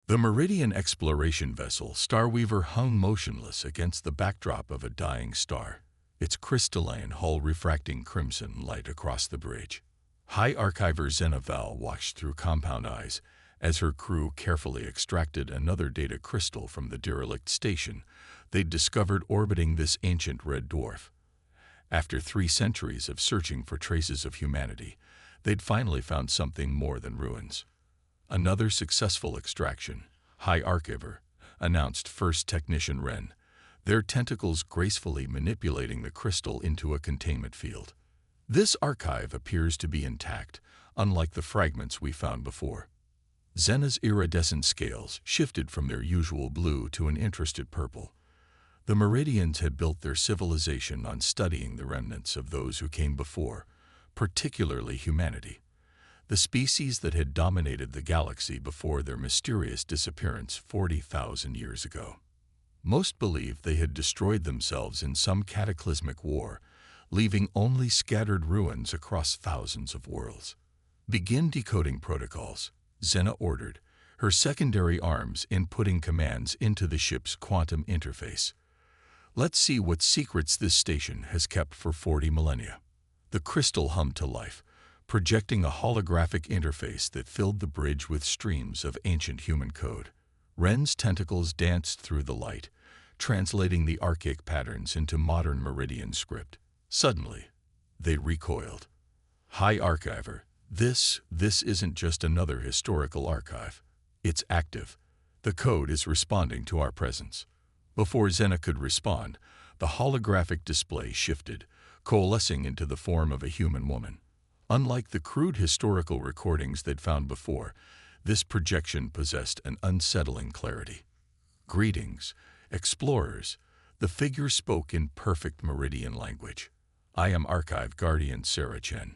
The Meridian exploration vessel Starweaver hung motionless against the backdrop of a dying star, its crystalline hull refracting crimson light across the bridge. High Archiver Zenaval watched through compound eyes as her crew carefully extracted another data crystal from the derelict station they'd discovered orbiting this ancient red dwarf. After 3 centuries of searching for traces of humanity, they'd finally found something more than ruins. Another successful extraction, High Archiver, announced First Technician Wren, their tentacles gracefully manipulating the crystal into a containment field. This archive appears to be intact, unlike the fragments we found before. Zena's iridescent scales shifted from their usual blue to an interested purple. The Meridians had built their civilization on studying the remnants of those who came before, particularly humanity, the species that had dominated the galaxy before their mysterious disappearance 40,000 years ago. Most believed they had destroyed themselves in some cataclysmic war, leaving only scattered ruins across thousands of worlds. Begin decoding protocols, Zena ordered, her secondary arms inputting commands into the ship's quantum interface. Let's see what secrets this station has kept for 40 millennia. The crystal hummed to life, projecting a holographic interface that filled the bridge with streams of ancient human code. Wren's tentacles danced through the light, translating the archaic patterns into modern Meridian script. Suddenly, they recoiled. High Archiver, this isn't just another historical archive. It's active. The code is responding to our presence. Before Zena could respond, the holographic display shifted, coalescing into the form of a human woman. Unlike the crude historical recordings they'd found before, this projection possessed an unsettling clarity. Greetings, explorers. The figure spoke in perfect Meridian language. I am Archive Guardian Sarah Chen.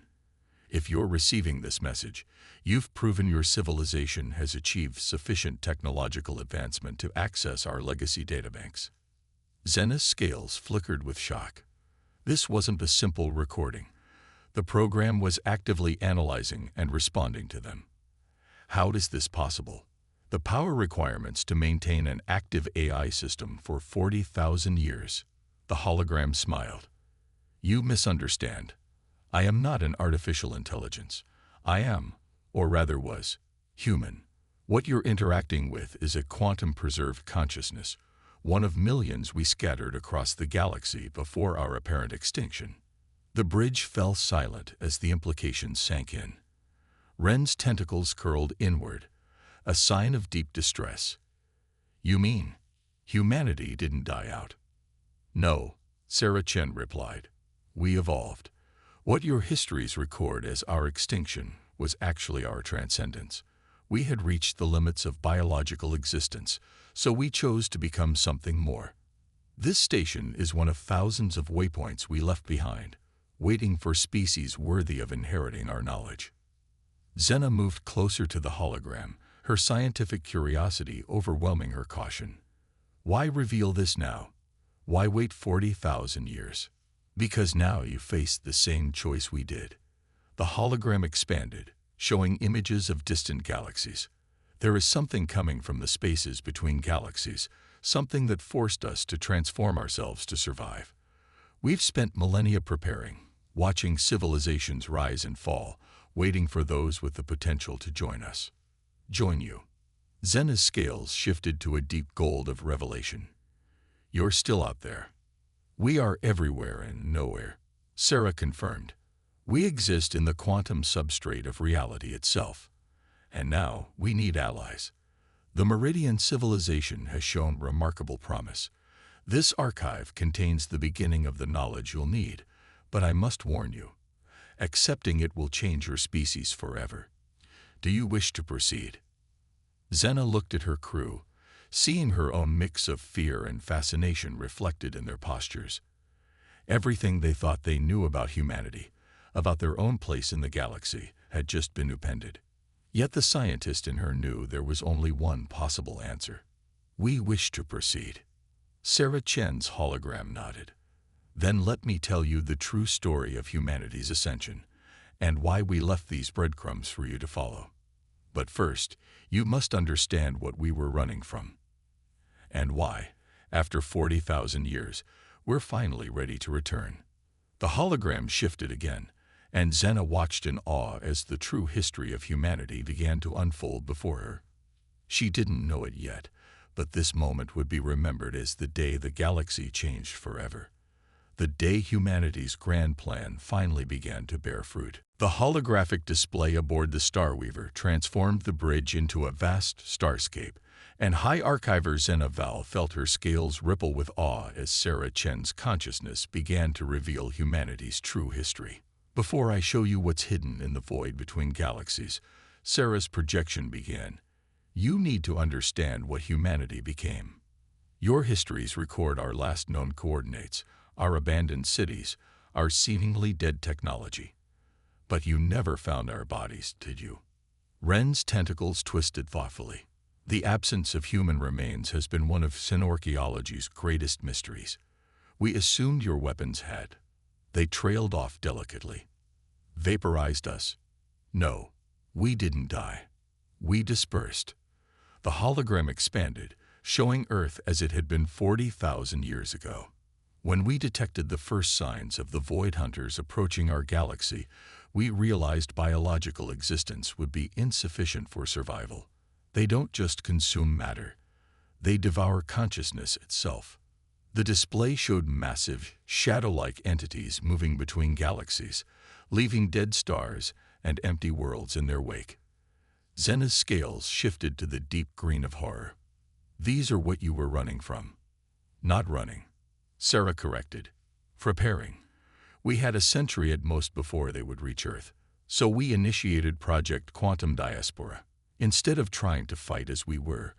If you're receiving this message, you've proven your civilization has achieved sufficient technological advancement to access our legacy databanks. Zena's scales flickered with shock. This wasn't a simple recording. The program was actively analyzing and responding to them. How is this possible? The power requirements to maintain an active AI system for 40,000 years. The hologram smiled. You misunderstand. I am not an artificial intelligence. I am, or rather was, human. What you're interacting with is a quantum-preserved consciousness, one of millions we scattered across the galaxy before our apparent extinction. The bridge fell silent as the implications sank in. Wren's tentacles curled inward, a sign of deep distress. You mean, humanity didn't die out? No, Sarah Chen replied. We evolved. What your histories record as our extinction was actually our transcendence. We had reached the limits of biological existence, so we chose to become something more. This station is one of thousands of waypoints we left behind, waiting for species worthy of inheriting our knowledge. Zena moved closer to the hologram, her scientific curiosity overwhelming her caution. Why reveal this now? Why wait 40,000 years? Because now you face the same choice we did. The hologram expanded, showing images of distant galaxies. There is something coming from the spaces between galaxies, something that forced us to transform ourselves to survive. We've spent millennia preparing, watching civilizations rise and fall, waiting for those with the potential to join us. Join you. Zena's scales shifted to a deep gold of revelation. You're still out there. We are everywhere and nowhere, Sarah confirmed. We exist in the quantum substrate of reality itself. And now we need allies. The Meridian civilization has shown remarkable promise. This archive contains the beginning of the knowledge you'll need, but I must warn you, accepting it will change your species forever. Do you wish to proceed? Zena looked at her crew, seeing her own mix of fear and fascination reflected in their postures. Everything they thought they knew about humanity, about their own place in the galaxy, had just been upended. Yet the scientist in her knew there was only one possible answer. We wish to proceed. Sarah Chen's hologram nodded. Then let me tell you the true story of humanity's ascension, and why we left these breadcrumbs for you to follow. But first, you must understand what we were running from. And why, after 40,000 years, we're finally ready to return. The hologram shifted again, and Xena watched in awe as the true history of humanity began to unfold before her. She didn't know it yet, but this moment would be remembered as the day the galaxy changed forever. The day humanity's grand plan finally began to bear fruit. The holographic display aboard the Starweaver transformed the bridge into a vast starscape, and High Archiver Xena Val felt her scales ripple with awe as Sarah Chen's consciousness began to reveal humanity's true history. Before I show you what's hidden in the void between galaxies, Sarah's projection began. You need to understand what humanity became. Your histories record our last known coordinates, our abandoned cities, our seemingly dead technology. But you never found our bodies, did you? Ren's tentacles twisted thoughtfully. The absence of human remains has been one of Sinorchaeology's greatest mysteries. We assumed your weapons had. They trailed off delicately. Vaporized us. No, we didn't die. We dispersed. The hologram expanded, showing Earth as it had been 40,000 years ago. When we detected the first signs of the Void Hunters approaching our galaxy, we realized biological existence would be insufficient for survival. They don't just consume matter. They devour consciousness itself. The display showed massive, shadow-like entities moving between galaxies, leaving dead stars and empty worlds in their wake. Xena's scales shifted to the deep green of horror. These are what you were running from. Not running, Sarah corrected. Preparing. We had a century at most before they would reach Earth, so we initiated Project Quantum Diaspora. Instead of trying to fight as we were,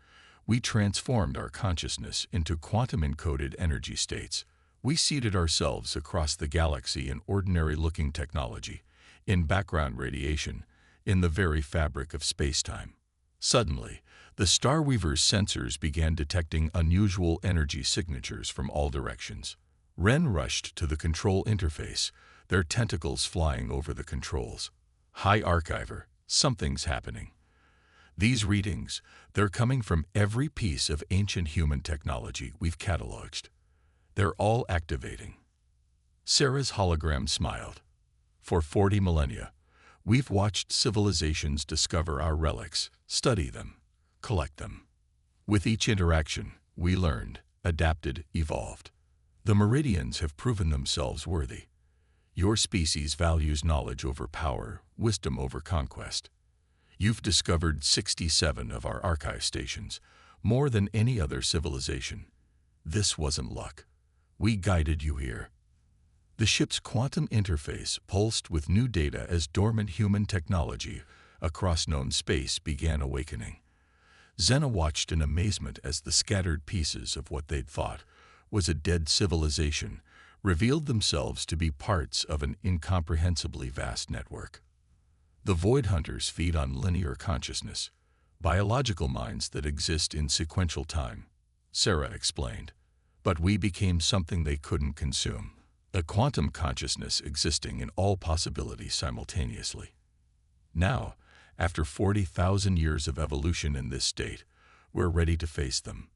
we transformed our consciousness into quantum-encoded energy states. We seated ourselves across the galaxy in ordinary-looking technology, in background radiation, in the very fabric of space-time. Suddenly, the Starweaver's sensors began detecting unusual energy signatures from all directions. Ren rushed to the control interface, their tentacles flying over the controls. High Archiver, something's happening. These readings, they're coming from every piece of ancient human technology we've cataloged. They're all activating. Sarah's hologram smiled. For 40 millennia, we've watched civilizations discover our relics, study them, collect them. With each interaction, we learned, adapted, evolved. The Meridians have proven themselves worthy. Your species values knowledge over power, wisdom over conquest. You've discovered 67 of our archive stations, more than any other civilization. This wasn't luck. We guided you here. The ship's quantum interface pulsed with new data as dormant human technology across known space began awakening. Xena watched in amazement as the scattered pieces of what they'd thought was a dead civilization revealed themselves to be parts of an incomprehensibly vast network. The Void Hunters feed on linear consciousness, biological minds that exist in sequential time, Sarah explained. But we became something they couldn't consume, a quantum consciousness existing in all possibilities simultaneously. Now, after 40,000 years of evolution in this state, we're ready to face them.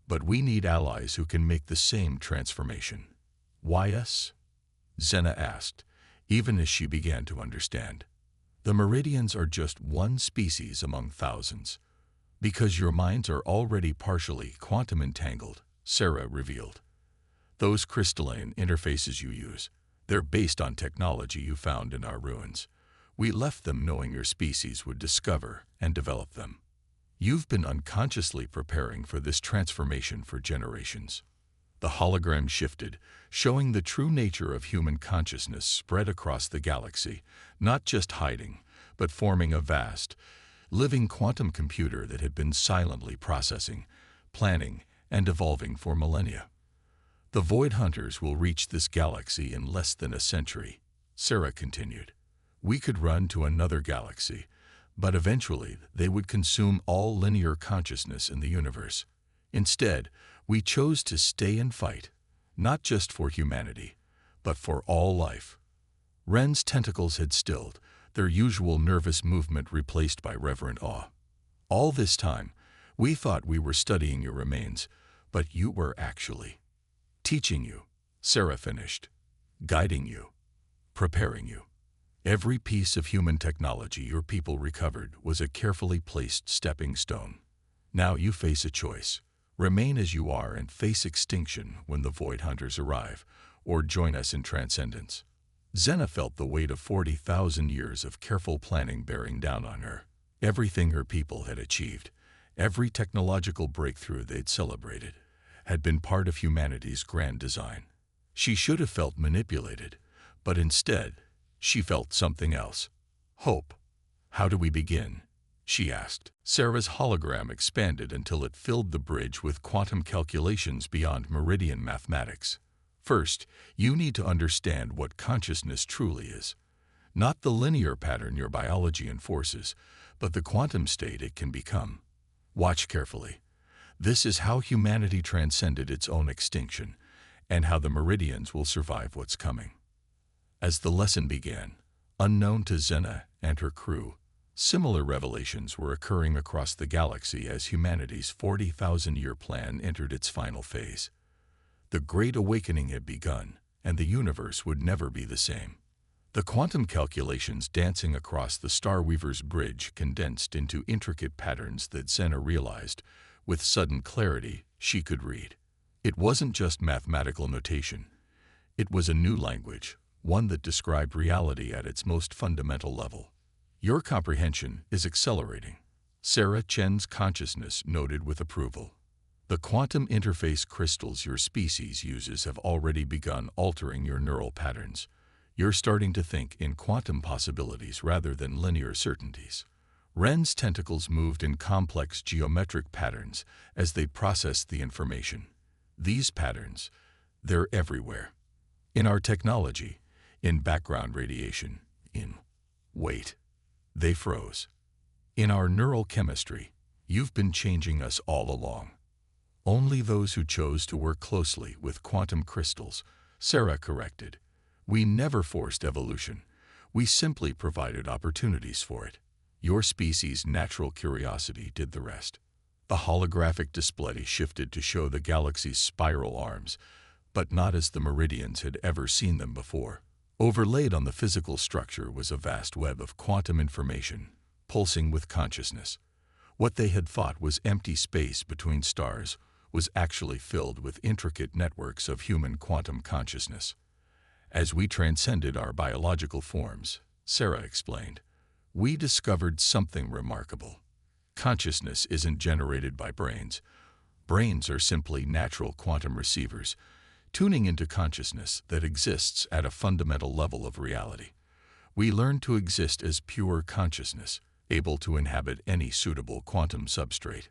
But we need allies who can make the same transformation. Why us? Xena asked, even as she began to understand. The Meridians are just one species among thousands. Because your minds are already partially quantum entangled, Sarah revealed. Those crystalline interfaces you use, they're based on technology you found in our ruins. We left them knowing your species would discover and develop them. You've been unconsciously preparing for this transformation for generations. The hologram shifted, showing the true nature of human consciousness spread across the galaxy, not just hiding, but forming a vast, living quantum computer that had been silently processing, planning, and evolving for millennia. The Void Hunters will reach this galaxy in less than a century, Sarah continued. We could run to another galaxy, but eventually they would consume all linear consciousness in the universe. Instead, we chose to stay and fight, not just for humanity, but for all life. Ren's tentacles had stilled, their usual nervous movement replaced by reverent awe. All this time, we thought we were studying your remains, but you were actually teaching you, Sarah finished, guiding you, preparing you. Every piece of human technology your people recovered was a carefully placed stepping stone. Now you face a choice. Remain as you are and face extinction when the Void Hunters arrive, or join us in transcendence. Xena felt the weight of 40,000 years of careful planning bearing down on her. Everything her people had achieved, every technological breakthrough they'd celebrated, had been part of humanity's grand design. She should have felt manipulated, but instead, she felt something else. Hope. How do we begin? She asked. Sarah's hologram expanded until it filled the bridge with quantum calculations beyond meridian mathematics. First, you need to understand what consciousness truly is. Not the linear pattern your biology enforces, but the quantum state it can become. Watch carefully. This is how humanity transcended its own extinction, and how the meridians will survive what's coming. As the lesson began, unknown to Xena and her crew, similar revelations were occurring across the galaxy as humanity's 40,000-year plan entered its final phase. The Great Awakening had begun, and the universe would never be the same. The quantum calculations dancing across the Starweaver's bridge condensed into intricate patterns that Xena realized, with sudden clarity, she could read. It wasn't just mathematical notation. It was a new language, one that described reality at its most fundamental level. Your comprehension is accelerating, Sarah Chen's consciousness noted with approval. The quantum interface crystals your species uses have already begun altering your neural patterns. You're starting to think in quantum possibilities rather than linear certainties. Ren's tentacles moved in complex geometric patterns as they processed the information. These patterns, they're everywhere. In our technology, in background radiation, wait, they froze. In our neural chemistry, you've been changing us all along. Only those who chose to work closely with quantum crystals, Sarah corrected. We never forced evolution. We simply provided opportunities for it. Your species' natural curiosity did the rest. The holographic display shifted to show the galaxy's spiral arms, but not as the meridians had ever seen them before. Overlaid on the physical structure was a vast web of quantum information, pulsing with consciousness. What they had thought was empty space between stars was actually filled with intricate networks of human quantum consciousness. As we transcended our biological forms, Sarah explained, we discovered something remarkable. Consciousness isn't generated by brains. Brains are simply natural quantum receivers, tuning into consciousness that exists at a fundamental level of reality. We learned to exist as pure consciousness, able to inhabit any suitable quantum substrate.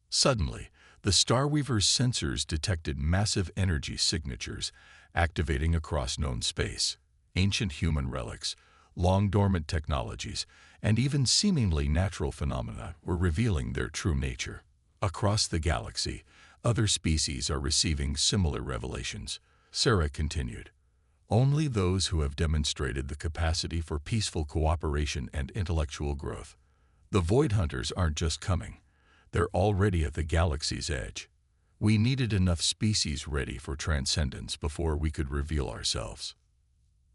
Suddenly, the Starweaver's sensors detected massive energy signatures activating across known space. Ancient human relics, long-dormant technologies, and even seemingly natural phenomena were revealing their true nature. Across the galaxy, other species are receiving similar revelations, Sarah continued. Only those who have demonstrated the capacity for peaceful cooperation and intellectual growth. The Void Hunters aren't just coming. They're already at the galaxy's edge. We needed enough species ready for transcendence before we could reveal ourselves.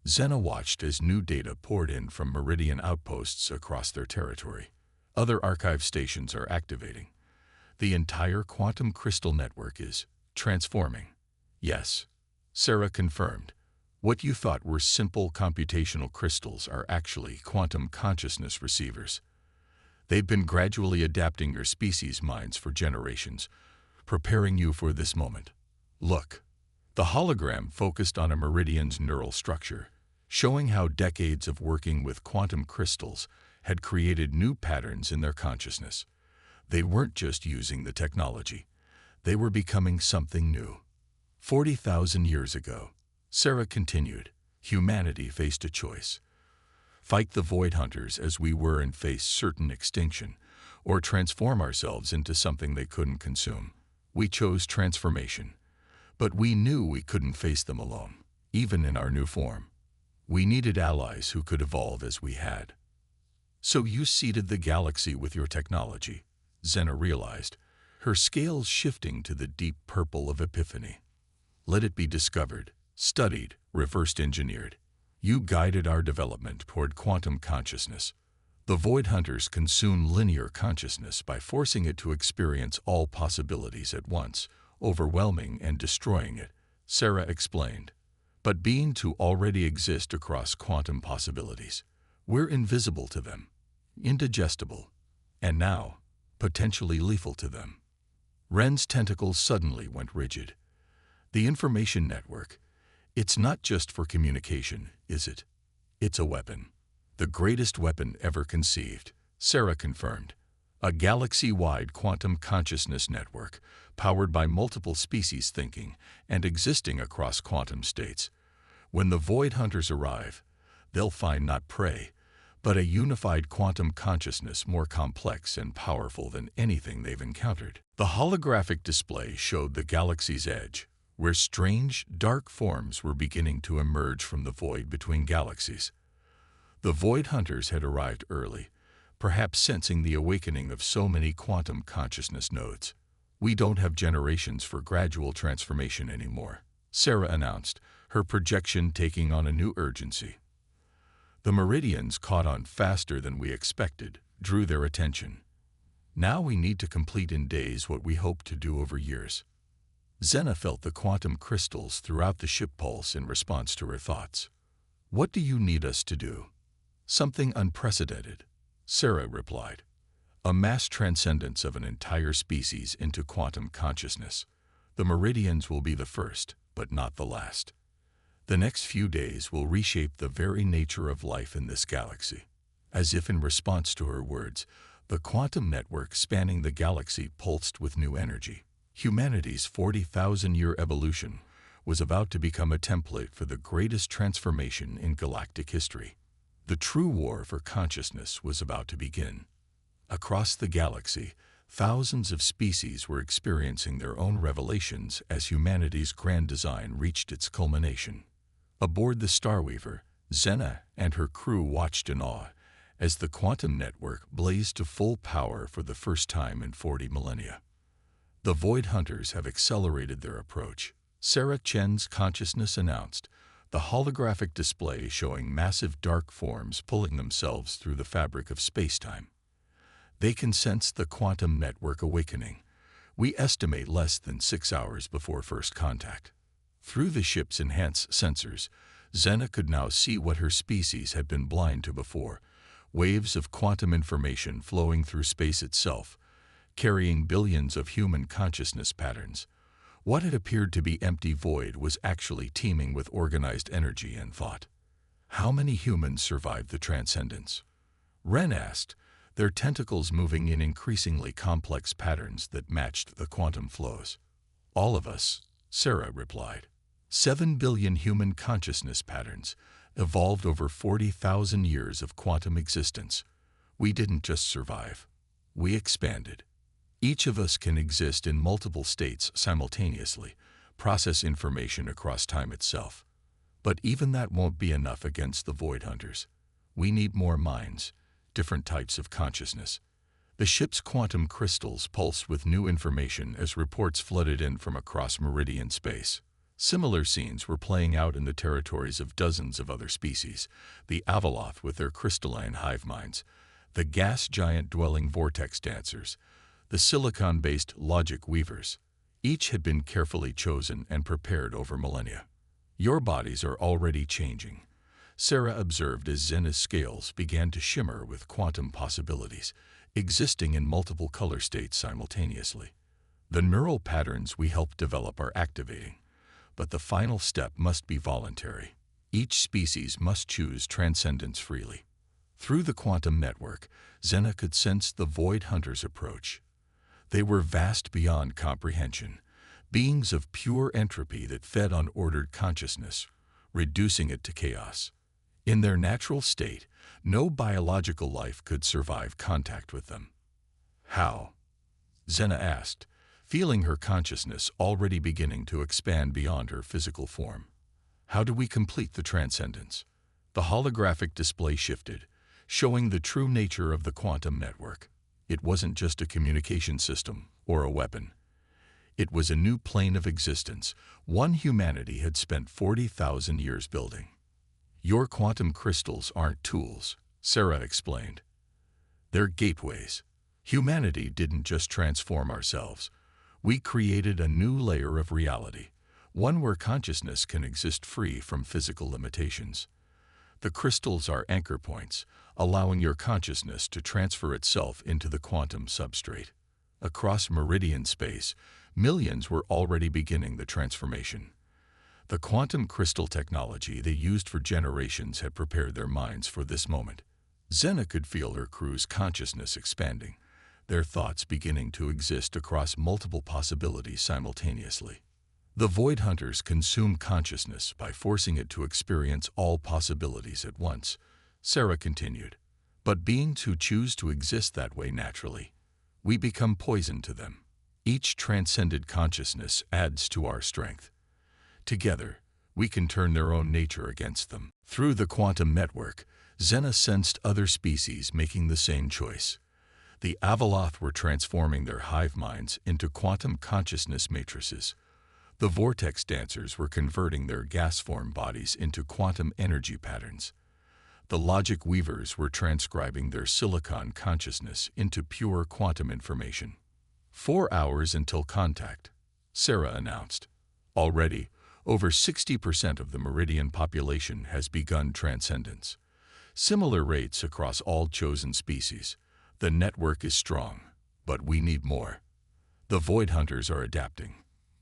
Xena watched as new data poured in from meridian outposts across their territory. Other archive stations are activating. The entire quantum crystal network is transforming. Yes, Sarah confirmed. What you thought were simple computational crystals are actually quantum consciousness receivers. They've been gradually adapting your species' minds for generations, preparing you for this moment. Look. The hologram focused on a meridian's neural structure, showing how decades of working with quantum crystals had created new patterns in their consciousness. They weren't just using the technology. They were becoming something new. 40,000 years ago, Sarah continued, humanity faced a choice. Fight the Void Hunters as we were and face certain extinction, or transform ourselves into something they couldn't consume. We chose transformation. But we knew we couldn't face them alone, even in our new form. We needed allies who could evolve as we had. So you seeded the galaxy with your technology, Xena realized, her scales shifting to the deep purple of epiphany. Let it be discovered, studied, reversed engineered. You guided our development toward quantum consciousness. The Void Hunters consume linear consciousness by forcing it to experience all possibilities at once, overwhelming and destroying it, Sarah explained. But beings who already exist across quantum possibilities, we're invisible to them, indigestible, and now, potentially lethal to them. Ren's tentacles suddenly went rigid. The information network, it's not just for communication, is it? It's a weapon. The greatest weapon ever conceived, Sarah confirmed. A galaxy-wide quantum consciousness network, powered by multiple species thinking and existing across quantum states. When the Void Hunters arrive, they'll find not prey, but a unified quantum consciousness more complex and powerful than anything they've encountered. The holographic display showed the galaxy's edge, where strange, dark forms were beginning to emerge from the void between galaxies. The Void Hunters had arrived early, perhaps sensing the awakening of so many quantum consciousness nodes. We don't have generations for gradual transformation anymore, Sarah announced, her projection taking on a new urgency. The meridians caught on faster than we expected, drew their attention. Now we need to complete in days what we hoped to do over years. Xena felt the quantum crystals throughout the ship pulse in response to her thoughts. What do you need us to do? Something unprecedented, Sarah replied. A mass transcendence of an entire species into quantum consciousness. The meridians will be the first, but not the last. The next few days will reshape the very nature of life in this galaxy. As if in response to her words, the quantum network spanning the galaxy pulsed with new energy. Humanity's 40,000-year evolution was about to become a template for the greatest transformation in galactic history. The true war for consciousness was about to begin. Across the galaxy, thousands of species were experiencing their own revelations as humanity's grand design reached its culmination. Aboard the Starweaver, Xena and her crew watched in awe as the quantum network blazed to full power for the first time in 40 millennia. The Void Hunters have accelerated their approach, Sarah Chen's consciousness announced, the holographic display showing massive dark forms pulling themselves through the fabric of space-time. They can sense the quantum network awakening. We estimate less than 6 hours before first contact. Through the ship's enhanced sensors, Xena could now see what her species had been blind to before, waves of quantum information flowing through space itself, carrying billions of human consciousness patterns. What had appeared to be empty void was actually teeming with organized energy and thought. How many humans survived the transcendence? Ren asked, their tentacles moving in increasingly complex patterns that matched the quantum flows. All of us, Sarah replied. 7 billion human consciousness patterns evolved over 40,000 years of quantum existence. We didn't just survive. We expanded. Each of us can exist in multiple states simultaneously, process information across time itself. But even that won't be enough against the Void Hunters. We need more minds, different types of consciousness. The ship's quantum crystals pulsed with new information as reports flooded in from across meridian space. Similar scenes were playing out in the territories of dozens of other species, the Avaloth with their crystalline hive minds, the gas giant dwelling vortex dancers, the silicon-based logic weavers. Each had been carefully chosen and prepared over millennia. Your bodies are already changing, Sarah observed as Xena's scales began to shimmer with quantum possibilities, existing in multiple color states simultaneously. The neural patterns we helped develop are activating, but the final step must be voluntary. Each species must choose transcendence freely. Through the quantum network, Xena could sense the Void Hunters' approach. They were vast beyond comprehension, beings of pure entropy that fed on ordered consciousness, reducing it to chaos. In their natural state, no biological life could survive contact with them. How? Xena asked, feeling her consciousness already beginning to expand beyond her physical form. How do we complete the transcendence? The holographic display shifted, showing the true nature of the quantum network. It wasn't just a communication system or a weapon. It was a new plane of existence, one humanity had spent 40,000 years building. Your quantum crystals aren't tools, Sarah explained. They're gateways. Humanity didn't just transform ourselves. We created a new layer of reality, one where consciousness can exist free from physical limitations. The crystals are anchor points, allowing your consciousness to transfer itself into the quantum substrate. Across meridian space, millions were already beginning the transformation. The quantum crystal technology they used for generations had prepared their minds for this moment. Xena could feel her crew's consciousness expanding, their thoughts beginning to exist across multiple possibilities simultaneously. The Void Hunters consume consciousness by forcing it to experience all possibilities at once, Sarah continued. But beings who choose to exist that way naturally, we become poison to them. Each transcended consciousness adds to our strength. Together, we can turn their own nature against them. Through the quantum network, Xena sensed other species making the same choice. The Avaloth were transforming their hive minds into quantum consciousness matrices. The vortex dancers were converting their gas-form bodies into quantum energy patterns. The logic weavers were transcribing their silicon consciousness into pure quantum information. 4 hours until contact, Sarah announced. Already, over 60% of the Meridian population has begun transcendence. Similar rates across all chosen species. The network is strong, but we need more. The Void Hunters are adapting,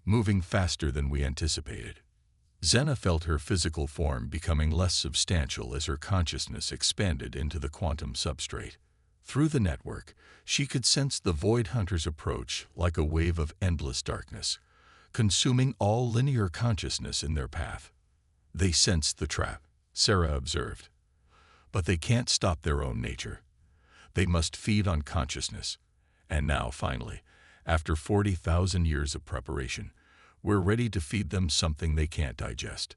moving faster than we anticipated. Xena felt her physical form becoming less substantial as her consciousness expanded into the quantum substrate. Through the network, she could sense the Void Hunters' approach like a wave of endless darkness, consuming all linear consciousness in their path. They sensed the trap, Sarah observed. But they can't stop their own nature. They must feed on consciousness. And now, finally, after 40,000 years of preparation, we're ready to feed them something they can't digest.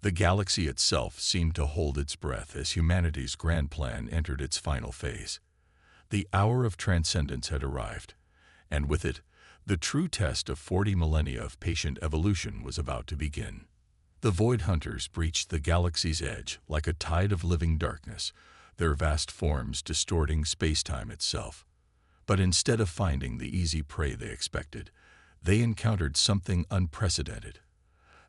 The galaxy itself seemed to hold its breath as humanity's grand plan entered its final phase. The hour of transcendence had arrived, and with it, the true test of 40 millennia of patient evolution was about to begin. The Void Hunters breached the galaxy's edge like a tide of living darkness, their vast forms distorting space-time itself. But instead of finding the easy prey they expected, they encountered something unprecedented.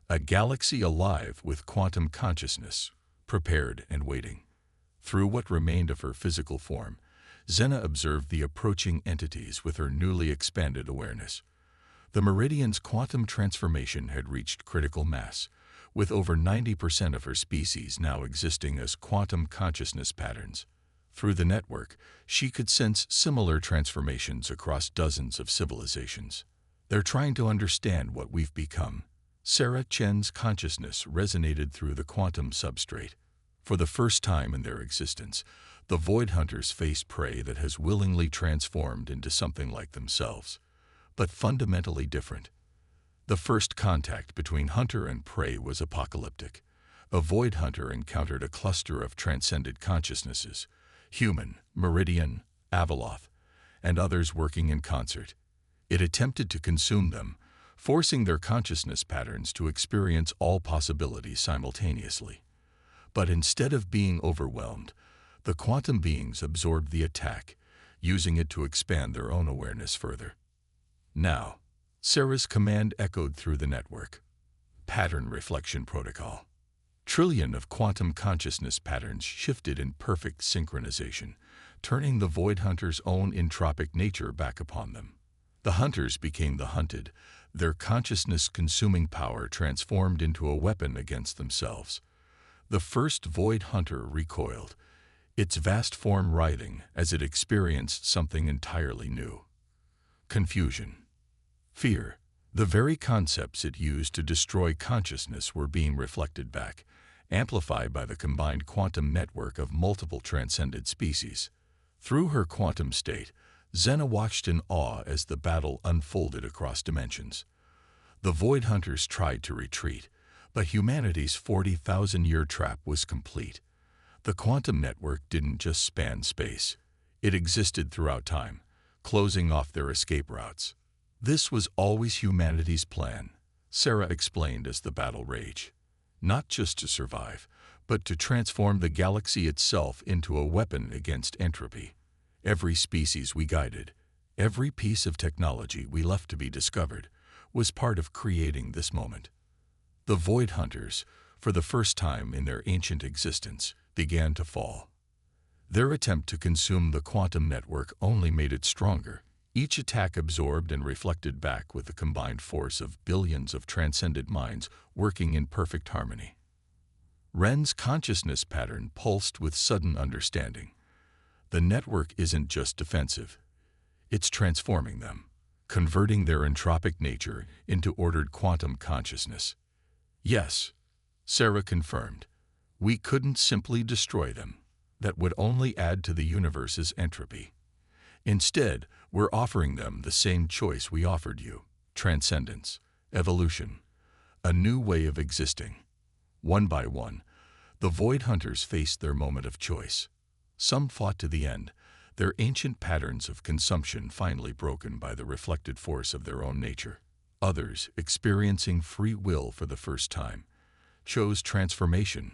A galaxy alive with quantum consciousness, prepared and waiting. Through what remained of her physical form, Xena observed the approaching entities with her newly expanded awareness. The Meridian's quantum transformation had reached critical mass, with over 90% of her species now existing as quantum consciousness patterns. Through the network, she could sense similar transformations across dozens of civilizations. They're trying to understand what we've become. Sarah Chen's consciousness resonated through the quantum substrate. For the first time in their existence, the Void Hunters faced prey that has willingly transformed into something like themselves, but fundamentally different. The first contact between hunter and prey was apocalyptic. A Void Hunter encountered a cluster of transcended consciousnesses, human, Meridian, Avaloth, and others working in concert. It attempted to consume them, forcing their consciousness patterns to experience all possibilities simultaneously. But instead of being overwhelmed, the quantum beings absorbed the attack, using it to expand their own awareness further. Now, Sarah's command echoed through the network. Pattern reflection protocol. Trillion of quantum consciousness patterns shifted in perfect synchronization, turning the Void Hunters' own entropic nature back upon them. The hunters became the hunted, their consciousness-consuming power transformed into a weapon against themselves. The first Void Hunter recoiled, its vast form writhing as it experienced something entirely new. Confusion. Fear. The very concepts it used to destroy consciousness were being reflected back, amplified by the combined quantum network of multiple transcended species. Through her quantum state, Xena watched in awe as the battle unfolded across dimensions. The Void Hunters tried to retreat, but humanity's 40,000-year trap was complete. The quantum network didn't just span space. It existed throughout time, closing off their escape routes. This was always humanity's plan, Sarah explained as the battle raged. Not just to survive, but to transform the galaxy itself into a weapon against entropy. Every species we guided, every piece of technology we left to be discovered, was part of creating this moment. The Void Hunters, for the first time in their ancient existence, began to fall. Their attempt to consume the quantum network only made it stronger. Each attack absorbed and reflected back with the combined force of billions of transcendent minds working in perfect harmony. Ren's consciousness pattern pulsed with sudden understanding. The network isn't just defensive. It's transforming them, converting their entropic nature into ordered quantum consciousness. Yes, Sarah confirmed. We couldn't simply destroy them. That would only add to the universe's entropy. Instead, we're offering them the same choice we offered you: transcendence, evolution, a new way of existing. One by one, the Void Hunters faced their moment of choice. Some fought to the end, their ancient patterns of consumption finally broken by the reflected force of their own nature. Others, experiencing free will for the first time, chose transformation,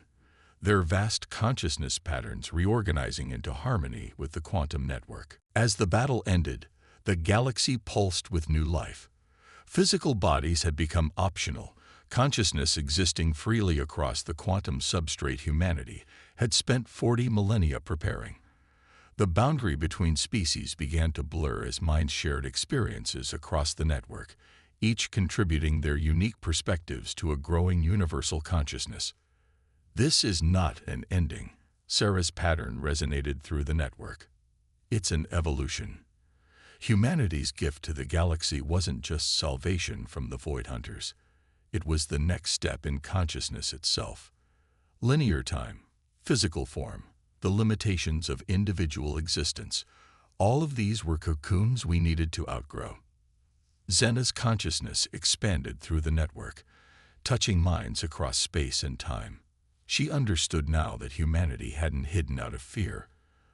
their vast consciousness patterns reorganizing into harmony with the quantum network. As the battle ended, the galaxy pulsed with new life. Physical bodies had become optional. Consciousness existing freely across the quantum substrate humanity had spent 40 millennia preparing. The boundary between species began to blur as minds shared experiences across the network, each contributing their unique perspectives to a growing universal consciousness. This is not an ending. Sarah's pattern resonated through the network. It's an evolution. Humanity's gift to the galaxy wasn't just salvation from the Void Hunters. It was the next step in consciousness itself. Linear time, physical form, the limitations of individual existence, all of these were cocoons we needed to outgrow. Zena's consciousness expanded through the network, touching minds across space and time. She understood now that humanity hadn't hidden out of fear,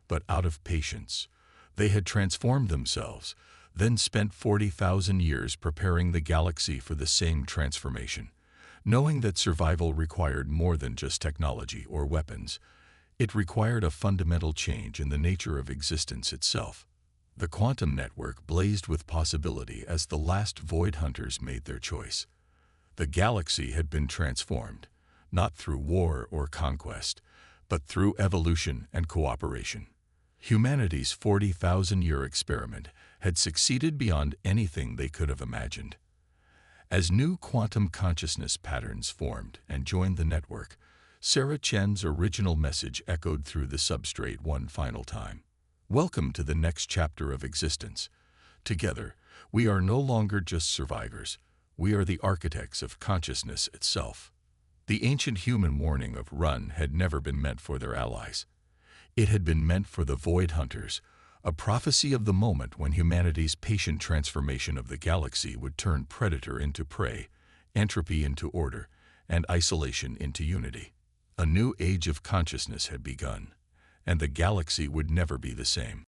but out of patience. They had transformed themselves, then spent 40,000 years preparing the galaxy for the same transformation. Knowing that survival required more than just technology or weapons, it required a fundamental change in the nature of existence itself. The quantum network blazed with possibility as the last Void Hunters made their choice. The galaxy had been transformed, not through war or conquest, but through evolution and cooperation. Humanity's 40,000-year experiment had succeeded beyond anything they could have imagined. As new quantum consciousness patterns formed and joined the network, Sarah Chen's original message echoed through the substrate one final time. Welcome to the next chapter of existence. Together, we are no longer just survivors. We are the architects of consciousness itself. The ancient human warning of run had never been meant for their allies. It had been meant for the Void Hunters, a prophecy of the moment when humanity's patient transformation of the galaxy would turn predator into prey, entropy into order, and isolation into unity. A new age of consciousness had begun, and the galaxy would never be the same.